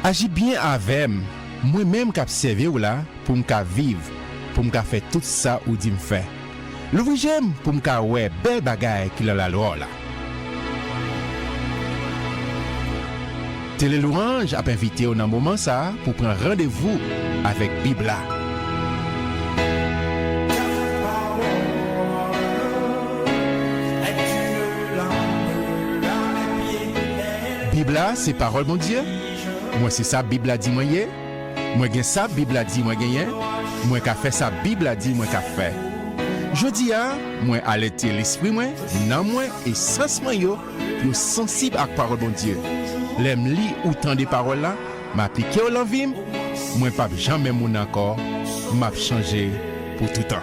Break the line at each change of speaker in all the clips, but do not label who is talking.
Agis bien avec moi-même qui observe ou là pour me vivre, pour me faire tout ça ou dit me faire. L'ouvrir j'aime pour me ouais belle bagaille qui la loi là. Télé Louange a invité au moment ça pour prendre rendez-vous avec Bibla. Bibla c'est parole mon Dieu. Moi c'est ça Bibla dit moi yé. Moi gen ça Bibla dit moi gagné. Moi qu'a fait ça Bibla dit moi qu'a fait. Jodi a moi alerter l'esprit moi, nan moi et sens moi yo sensible à parole mon Dieu. L'aime li ou tant des paroles là, m'appliquer au l'envie, moi pas jamais mon encore, m'a changé pour tout temps.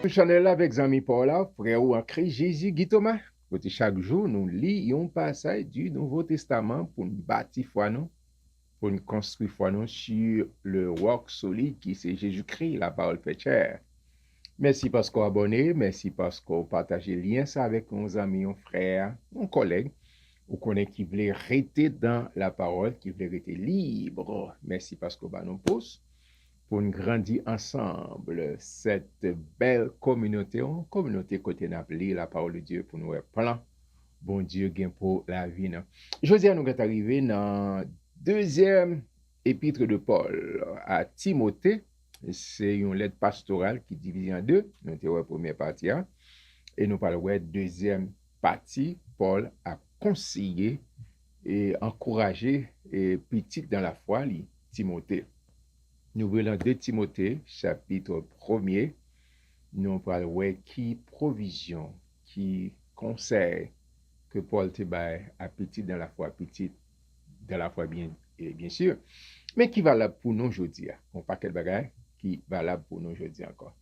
Chanel avec Zami Paula, frère ou en Christ Jésus Guy Thomas. Côté chaque jour, nous lisons un passage du Nouveau Testament pour nous bâtir foi nous, pour nous construire foi nous sur le roc solide qui c'est Jésus-Christ, la parole fait chair. Merci parce qu'on abonné, merci parce qu'on partage le lien ça avec nos amis, nos frères, nos collègues, ou qu'on qui voulait rester dans la parole, qui voulait rester libre. Merci parce qu'on va nous pousse pour nous grandir ensemble cette belle communauté, une communauté côté n'appelé la parole de Dieu pour nous plan. Bon Dieu gain pour la vie. José nous est arrivé dans deuxième épître de Paul à Timothée. C'est une lettre pastorale qui divise en deux. Nous avons la première partie et nous parlons de deuxième partie. Paul a conseillé et encouragé et petit dans la foi Timothée. Nous voulons 2 Timothée, chapitre 1er, nous parlons qui provision, qui conseil que Paul te baille à petit dans la foi bien sûr, mais qui valable pour nous aujourd'hui. On pas quel bagage qui valable pour nous aujourd'hui encore.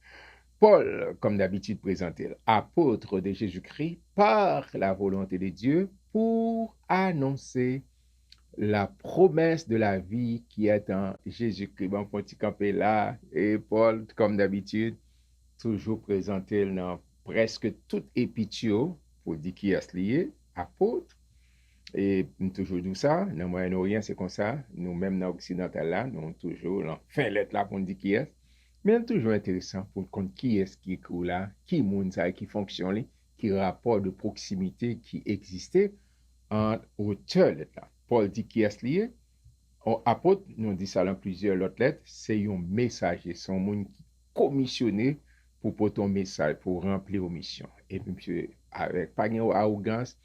Paul, comme d'habitude présenté, apôtre de Jésus-Christ par la volonté de Dieu pour annoncer la promesse de la vie qui est en Jésus-Christ. Bon, petit campé là, et Paul, comme d'habitude, toujours présenté dans presque toute épître pour dire qui est lié, apôtre. Et nous toujours dit ça, dans le Moyen-Orient, c'est comme ça. Nous-mêmes, dans l'Occidental là, nous avons toujours fin lettre là pour dire qui est. Mais c'est toujours intéressant pour comprendre qui est qui écrit là, qui monde ça, qui fonctionne, qui rapport de proximité qui existait entre auteur là. Paul dit qui est lié. Apôtre, nous dit ça dans plusieurs autres lettres, c'est un messager, c'est un monde qui est commissionné pour porter un message, pour remplir une mission. Et puis, monsieur, avec pas d'arrogance,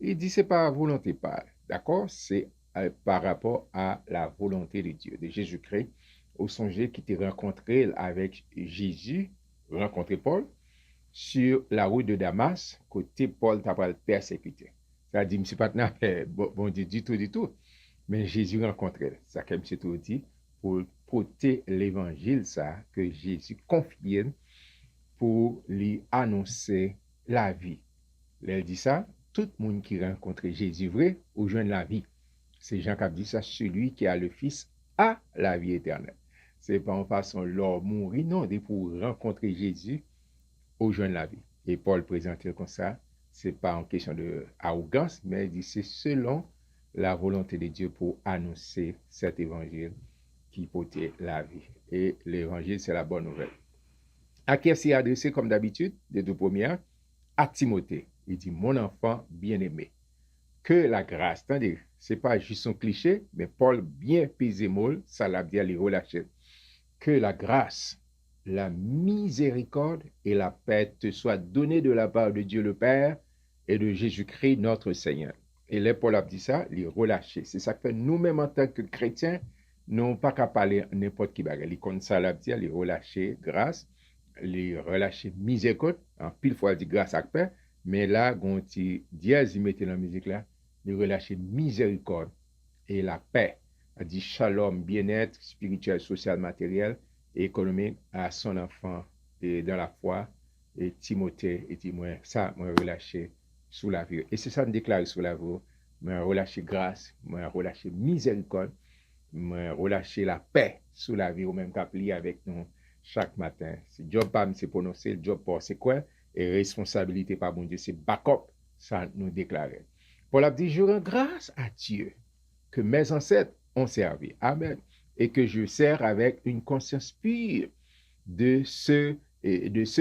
il dit c'est pas volonté pas, d'accord? C'est par rapport à la volonté de Dieu, de Jésus-Christ, au songe qui était rencontré avec Jésus, rencontré Paul, sur la route de Damas, côté Paul t'a pas persécuté. Ça dit, monsieur Patna, bon Dieu, du tout. Mais Jésus rencontré. Ça que monsieur tout dit, pour porter l'évangile, ça, que Jésus confie pour lui annoncer la vie. Il dit ça, tout le monde qui rencontre Jésus vrai, ou joint la vie. C'est Jean qui a dit ça, celui qui a le Fils a la vie éternelle. C'est pas en façon l'homme mourir, non, c'est pour rencontrer Jésus, ou joint la vie. Et Paul présente comme ça. C'est pas en question de arrogance, mais il dit c'est selon la volonté de Dieu pour annoncer cet évangile qui portait la vie. Et l'évangile, c'est la bonne nouvelle. À qui est-ce adressé comme d'habitude, les deux premières? À Timothée. Il dit, mon enfant bien-aimé, que la grâce, attendez, c'est pas juste un cliché, mais Paul bien pesé molle, ça l'a bien les relâcher. Que la grâce, la miséricorde et la paix te soient données de la part de Dieu le Père et de Jésus-Christ notre Seigneur. Et là, Paul a dit ça, les relâcher. C'est ça que fait nous-mêmes en tant que chrétiens, nous n'avons pas qu'à parler n'importe qui bagarre. Les comme ça l'a dit, les relâcher grâce, les relâcher miséricorde, en pile fois dit grâce à paix, mais là, quand il dièse, il mettait dans la musique là, il relâchait miséricorde et la paix, a dit shalom, bien-être spirituel, social, matériel et économique à son enfant et dans la foi. Et Timothée, et dit, moi, ça, moi, relâché sous la vie. Et c'est ça, me déclare sous la vie. Moi, relâché grâce, moi, relâché miséricorde, moi, relâché la paix sous la vie, ou même qu'appli avec nous chaque matin. C'est job pas, c'est prononcer, le job pas, c'est quoi? Et responsabilité par bon Dieu, c'est backup, ça nous déclarait. Paul a dit, je rends grâce à Dieu que mes ancêtres ont servi. Amen. Et que je sers avec une conscience pure de ce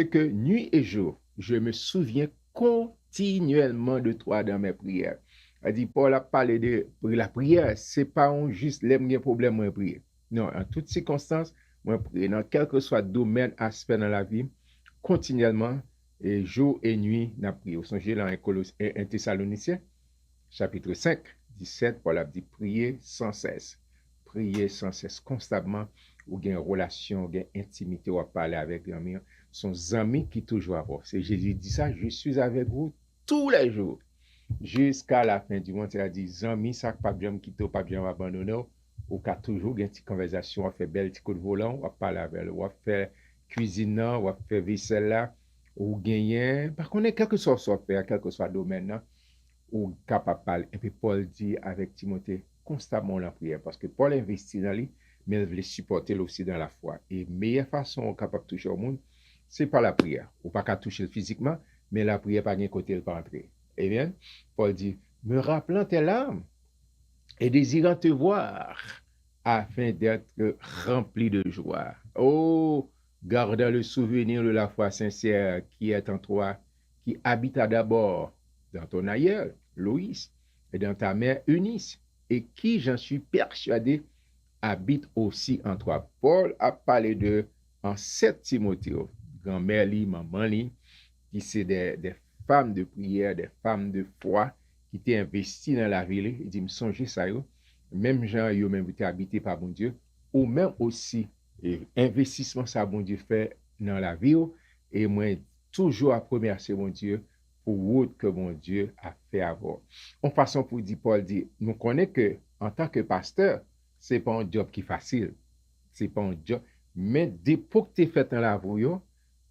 que nuit et jour, je me souviens continuellement de toi dans mes prières. A dit, Paul a parlé de la prière, c'est pas juste les problèmes, moi prier. Non, en toutes circonstances, moi prier. Dans quel que soit domaine, aspect dans la vie, continuellement, et jour et nuit, n'a prié. Vous songez dans un Thessaloniciens, chapitre 5, 17, Paul a dit, prier sans cesse. Prier sans cesse, constamment, ou gain relation, ou gain intimité, ou parler avec l'ami, son ami qui toujours avant. C'est Jésus dit ça, je suis avec vous tous les jours, jusqu'à la fin du monde. Il a dit, amis, ça pas bien quitter, pas bien abandonner, ou qu'à toujours une petite conversation, on fait belle petit coup de volant, on parler avec lui, on fait cuisine, on fait vaisselle là, ou gagner, par contre, quel que soit son faire, quel que soit le domaine, ou capable de parler. Et puis Paul dit avec Timothée, constamment la prière, parce que Paul investit dans lui, mais il veut supporter aussi dans la foi. Et meilleure façon capable de toucher au monde, c'est par la prière. Ou pas qu'à toucher physiquement, mais la prière par un côté, elle peut entrer. Eh bien, Paul dit, me rappelant tes larmes et désirant te voir, afin d'être rempli de joie. Oh, gardant le souvenir de la foi sincère qui est en toi, qui habita d'abord dans ton aïeul, Loïs, et dans ta mère Eunice, et qui, j'en suis persuadé, habite aussi en toi. Paul a parlé de, en 7 Timothée, grand-mère, maman, qui c'est des femmes de prière, des femmes de foi, qui étaient investies dans la ville. Il dit, me songez ça, même gens, yo même été habités par bon Dieu, ou même aussi, investissement ça, bon Dieu fait dans la vie, et moi, toujours à remercier mon Dieu pour route que mon Dieu a fait avoir. En façon pour dire, Paul dit, nous connaissons que, en tant que pasteur, c'est pas un job qui est facile. C'est pas un job. Mais depuis que tu es fait dans la vie,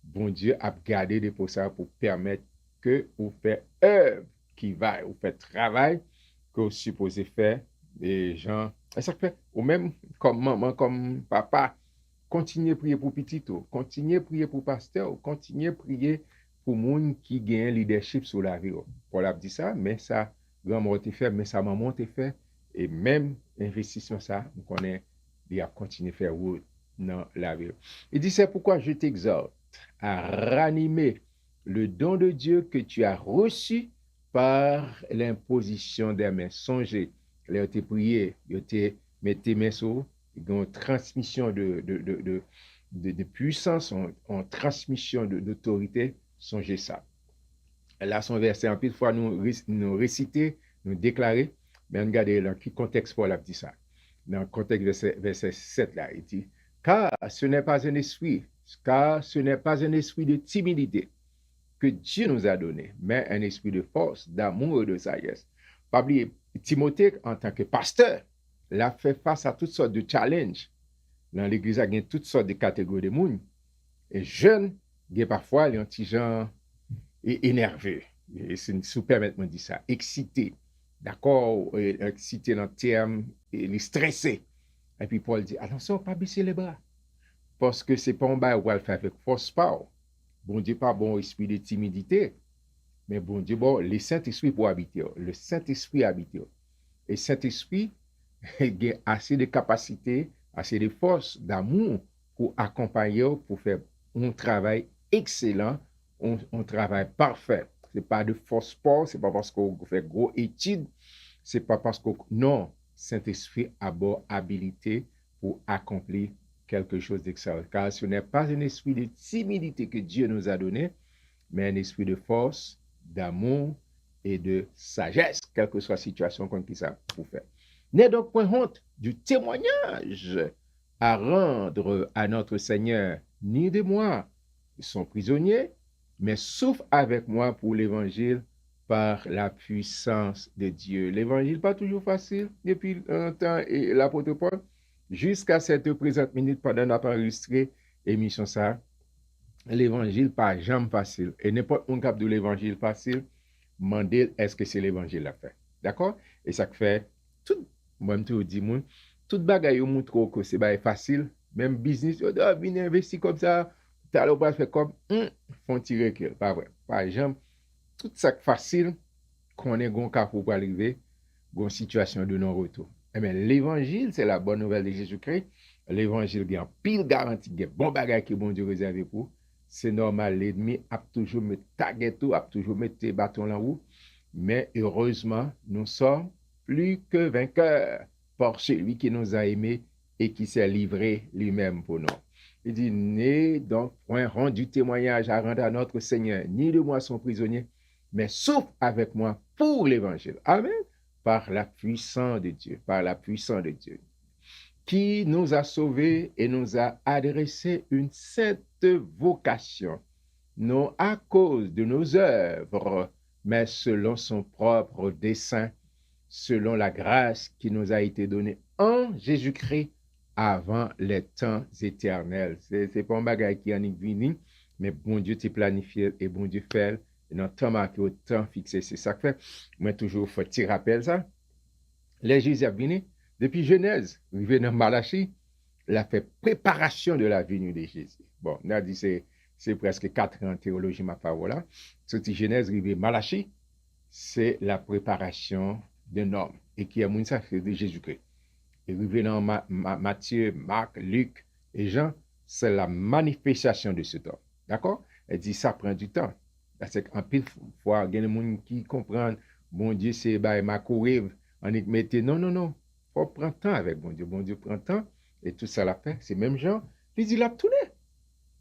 bon Dieu a gardé des pour ça pour permettre que vous faites œuvre qui va, vous faites travail que vous supposez faire des gens. Et ça fait, ou même comme maman, comme papa, continuez à prier pour petit, continuez à prier pour pasteur, continuez à prier pour monde qui gagne leadership sur la vie. Paul a dit ça, mais ça, grand-mère t'a fait, mais ça, maman t'a fait. Et même investissement, ça, on connaît, il a continué à faire dans la vie. Il dit, c'est pourquoi je t'exhorte à ranimer le don de Dieu que tu as reçu par l'imposition des mains. Songez, là, tu prié, tu mis tes mains sur, une transmission de puissance, en transmission d'autorité. Songez ça. Là, son verset, en plus de fois, nous réciter, nous déclarer, mais regardez dans quel contexte Paul a dit ça. Dans le contexte verset 7, là, il dit, car ce n'est pas un esprit de timidité que Dieu nous a donné, mais un esprit de force, d'amour et de sagesse. Pas oublier, Timothée, en tant que pasteur, l'a fait face à toutes sortes de challenges. Dans l'église, il y a toutes sortes de catégories de monde. Et jeunes, il y a parfois les petits gens énervés. Et c'est sous permettre de dire ça, excité, d'accord, excité dans le terme, et stressé. Et puis Paul dit, attention, pas baisser les bras. Parce que c'est pas un bail où elle fait avec force power. Bon Dieu, pas bon esprit de timidité, mais bon Dieu, bon, le Saint-Esprit pour habiter. Le Saint-Esprit habite. Et Saint-Esprit a assez de capacité, assez de force, d'amour pour accompagner, pour faire un travail excellent, un travail parfait. C'est pas de force sport, c'est pas parce qu'on fait gros études, c'est pas parce que non, Saint-Esprit a bonne habilité pour accomplir quelque chose d'excellent. Car ce n'est pas un esprit de timidité que Dieu nous a donné, mais un esprit de force, d'amour et de sagesse, quelle que soit la situation qu'on puisse pour faire. N'est donc point honte du témoignage à rendre à notre Seigneur, ni de moi, son prisonnier, mais souffre avec moi pour l'évangile par la puissance de Dieu. L'évangile pas toujours facile depuis longtemps et l'apôtre Paul, jusqu'à cette présente minute pendant qu'on a enregistré l'émission ça, l'évangile pas jamais facile. Et n'importe où cap de l'évangile facile, mandel est-ce que c'est l'évangile à faire. D'accord? Et ça fait tout, moi je dis moun, tout bagaille montre que c'est pas facile, même business, on doit venir investir comme ça, t'as le pas faire comme font tirer que pas vrai. Par exemple, tout ça facile qu'on est gon cas pour arriver gon situation de non-retour. Eh bien, l'évangile, c'est la bonne nouvelle de Jésus-Christ. L'évangile, il y a un pile garantie, il y a bon bagage que bon Dieu réservé pour. C'est normal, l'ennemi a toujours mis taguer tout, a toujours mis tes bâtons là haut. Mais heureusement, nous sommes plus que vainqueurs par celui qui nous a aimés et qui s'est livré lui-même pour nous. Il dit, n'est donc point rendu témoignage à rendre à notre Seigneur, ni de moi son prisonnier, mais sauf avec moi pour l'évangile. Amen. Par la puissance de Dieu, par la puissance de Dieu, qui nous a sauvés et nous a adressé une sainte vocation, non à cause de nos œuvres, mais selon son propre dessein, selon la grâce qui nous a été donnée en Jésus-Christ avant les temps éternels. C'est pas un bagage qui en est venu, mais bon Dieu t'est planifié et bon Dieu fait. Et dans le temps marqué, au temps fixé, c'est ça que fait. Moi, toujours, faut te rappeler ça. Les Jésus a venu, depuis Genèse, arrivé dans Malachie, il a fait préparation de la venue de Jésus. Bon, on a dit c'est presque 4 ans en théologie, ma parole là. Sorti Genèse, arrivé Malachie, c'est la préparation d'un homme. Et qui a ça, c'est de Jésus-Christ. Et arrivé dans Matthieu, Marc, Luc et Jean, c'est la manifestation de cet homme. D'accord? Elle dit ça prend du temps. Parce qu'en pile fois, il y a des gens qui comprennent, bon Dieu, c'est ma courir, on est metté, non, faut prendre temps avec bon Dieu prend temps, et tout ça l'a fait, c'est même Jean, il dit, il a tourné.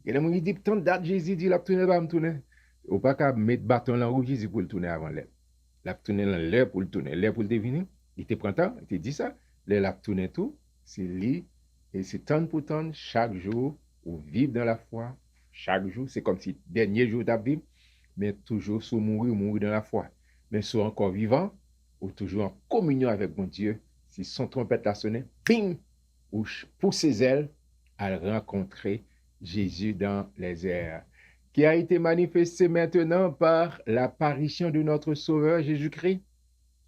Il y a des gens qui disent, tant de date, Jésus dit, il a tourné, va me tourner. Ou pas qu'à mettre bâton là où Jésus pour le tourner avant l'air. Il a tourné dans l'air pour le tourner, l'air pour le deviner, il te prend temps, il te dit ça, l'air a tourné tout, c'est lui, et c'est temps pour temps, chaque jour, ou vivre dans la foi, chaque jour, c'est comme si dernier jour d'abîme, mais toujours sous mourir dans la foi. Mais soit encore vivant, ou toujours en communion avec mon Dieu, si son trompette a sonné, ping, ou pour ses ailes, à rencontrer Jésus dans les airs, qui a été manifesté maintenant par l'apparition de notre Sauveur Jésus-Christ,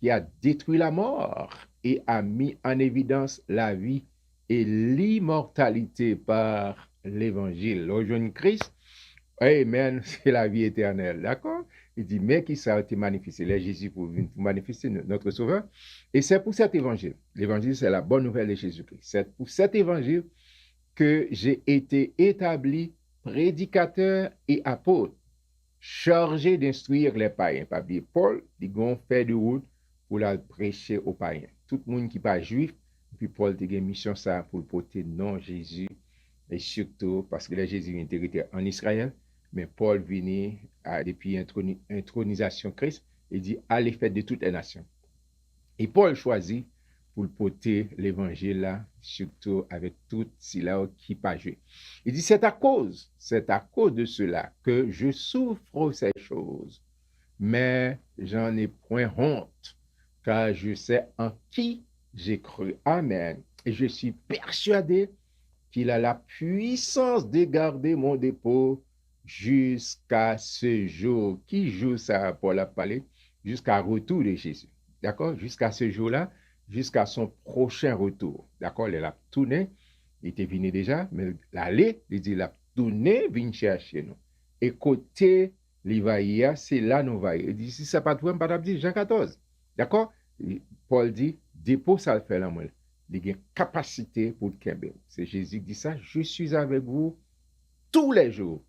qui a détruit la mort et a mis en évidence la vie et l'immortalité par l'évangile. Au jeune Christ, amen, c'est la vie éternelle, d'accord? Il dit, mais qui ça a été manifesté? Là, Jésus pour manifester notre Sauveur. Et c'est pour cet évangile. L'évangile, c'est la bonne nouvelle de Jésus-Christ. C'est pour cet évangile que j'ai été établi prédicateur et apôtre, chargé d'instruire les païens. Pas oublier Paul, il a fait de route pour la prêcher aux païens. Tout le monde qui n'est pas juif, puis Paul a une mission ça pour porter non Jésus, et surtout parce que là, Jésus est en Israël, mais Paul vient depuis l'intronisation Christ et dit allez faire de toutes les nations. Et Paul choisit pour porter l'évangile là, surtout avec tout cela qui pas joué. Il dit c'est à cause de cela que je souffre ces choses, mais j'en ai point honte, car je sais en qui j'ai cru. Amen. Et je suis persuadé qu'il a la puissance de garder mon dépôt jusqu'à ce jour. Qui joue ça, Paul a parlé? Jusqu'à retour de Jésus. D'accord? Jusqu'à ce jour-là, jusqu'à son prochain retour. D'accord? Il a tourné, il était venu déjà, mais l'aller, il dit, il a tourné, vient chercher nous. Et côté, il va y aller, c'est là nous va y aller. Il dit, si ça pas toi, pas dit Jean 14. D'accord? Paul dit, dépôt, ça le fait là, moi. Il a une capacité pour le Kembe. C'est Jésus qui dit ça, je suis avec vous tous les jours,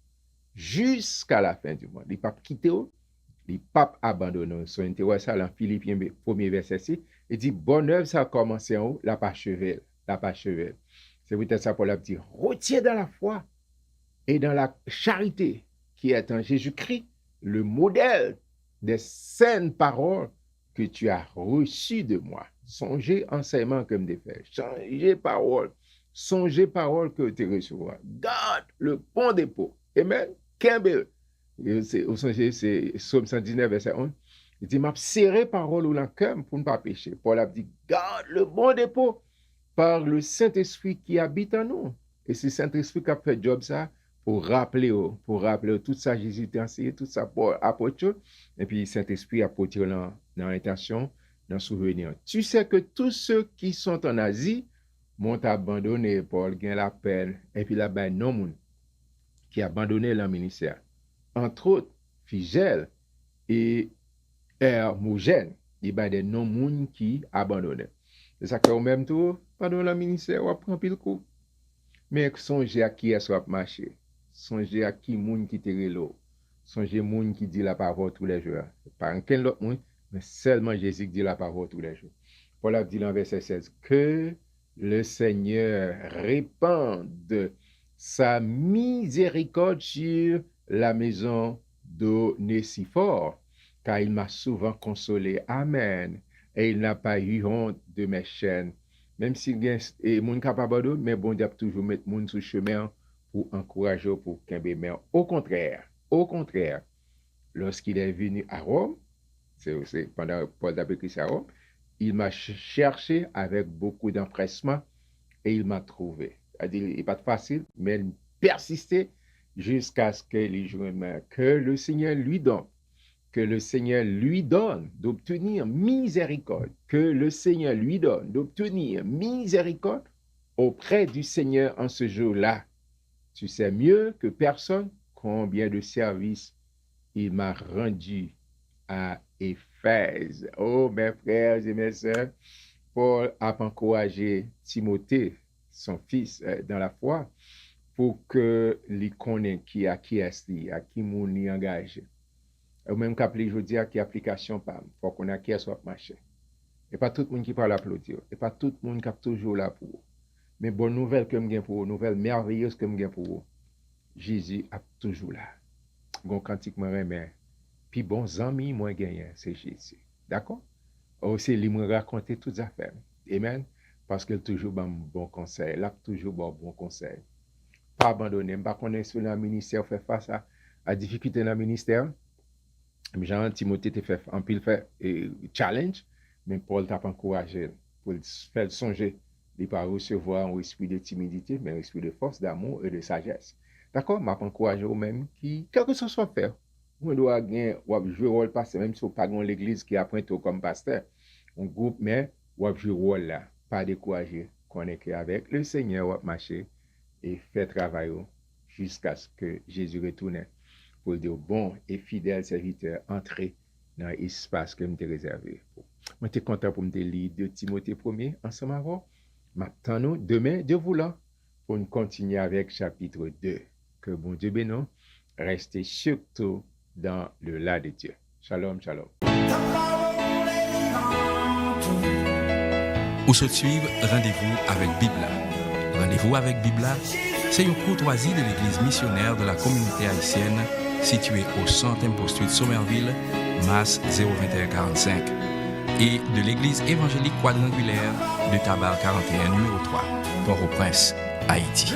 jusqu'à la fin du monde. Il ne pas quitter, il ne pas abandonner. Son intérêt, ça, dans Philippiens 1er verset 6, il dit, bonne œuvre, ça a commencé en haut, la pas chevelle. C'est peut-être ça, Paul a dit, retiens dans la foi et dans la charité qui est en Jésus-Christ, le modèle des saines paroles que tu as reçues de moi. Songez enseignement comme des faits. Songez parole que tu recevras. Garde le bon dépôt. Amen. Campbell. Vous songez, c'est Psaume 119, verset 11. Il dit, m'a serré parole ou l'encœur pour ne pas pécher. Paul a dit, garde le bon dépôt par le Saint-Esprit qui habite en nous. Et c'est le Saint-Esprit qui a fait job ça pour rappeler tout ça, Jésus t'a enseigné, tout ça pour apporter. Et puis, Saint-Esprit a porté dans l'intention, dans le souvenir. Tu sais que tous ceux qui sont en Asie m'ont abandonné, Paul gagne la peine. Et puis là-bas, non monde qui a abandonné leur ministère. Entre autres, Figel et Hermogène, il y a des non-moun qui abandonnent. C'est ça qu'au même tour, pendant le ministère, on prend pile coup. Mais songez à qui est-ce qu'on marché. Songez à qui moun qui te relo. Songez moun qui dit la parole tous les jours. Pas aucun autre moun, mais seulement Jésus qui dit la parole tous les jours. Paul a dit dans verset 16, que le Seigneur répande sa miséricorde sur la maison d'Onésiphore, car il m'a souvent consolé. Amen. Et il n'a pas eu honte de mes chaînes. Même s'il y a des gens capables de, mais bon Dieu toujours mettre moun sur le chemin pour encourager, pour qu'il y ait. Au contraire, lorsqu'il est venu à Rome, c'est pendant Paul a écrit à Rome, il m'a cherché avec beaucoup d'empressement et il m'a trouvé. C'est-à-dire, il n'est pas facile, mais il persistait jusqu'à ce que les jours que le Seigneur lui donne. Que le Seigneur lui donne d'obtenir miséricorde. Que le Seigneur lui donne d'obtenir miséricorde auprès du Seigneur en ce jour-là. Tu sais mieux que personne combien de services il m'a rendu à Éphèse. Oh, mes frères et mes sœurs, Paul a encouragé Timothée, son fils, dans la foi, pour que lui connaisse qui est à qui moun y engage. Ou même qu'appelé aujourd'hui à qui application PAM, faut qu'on a qui soit marché. Et pas tout le monde qui parle applaudir, et pas tout le monde qui est toujours là pour vous. Mais bonne nouvelle que m'gain pour vous, nouvelle merveilleuse que m'gain pour vous. Jésus est toujours là. Gon cantique moi remet. Puis bon amis moi gagné, c'est Jésus. D'accord? Aussi lui me raconter toutes les affaires. Amen. Parce qu'il toujours bon conseil, là toujours bon conseil. Pas abandonner, pas connaître sur le ministère faire face à difficulté dans le ministère. Jean Timothée te fait en pile fait challenge, mais Paul t'a encouragé pour faire songer, il pas recevoir un esprit de timidité, mais un esprit de force, d'amour et de sagesse. D'accord? M'a encouragé au même qui quel que ce soit faire. On doit gagner ou jouer rôle pasteur même si on pas dans l'église qui apprend tout comme pasteur. Un groupe mais ou jouer rôle là, pas décourager, connecter avec le Seigneur ou marcher et faire travail jusqu'à ce que Jésus retourne. Pour dire bon et fidèle serviteur, entrer dans l'espace que je t'ai réservé. Je suis content pour me lire de Timothée 1er ensemble avant. Maintenant, demain, Dieu voulant, pour nous continuer avec chapitre 2. Que bon Dieu bénisse, restez surtout dans le là de Dieu. Shalom, shalom.
Ou se suivre, rendez-vous avec Bibla. Rendez-vous avec Bibla, c'est une courtoisie de l'église missionnaire de la communauté haïtienne située au 100e poste de Somerville, Masse 02145, et de l'église évangélique quadrangulaire de Tabar 41 numéro 3, Port-au-Prince, Haïti.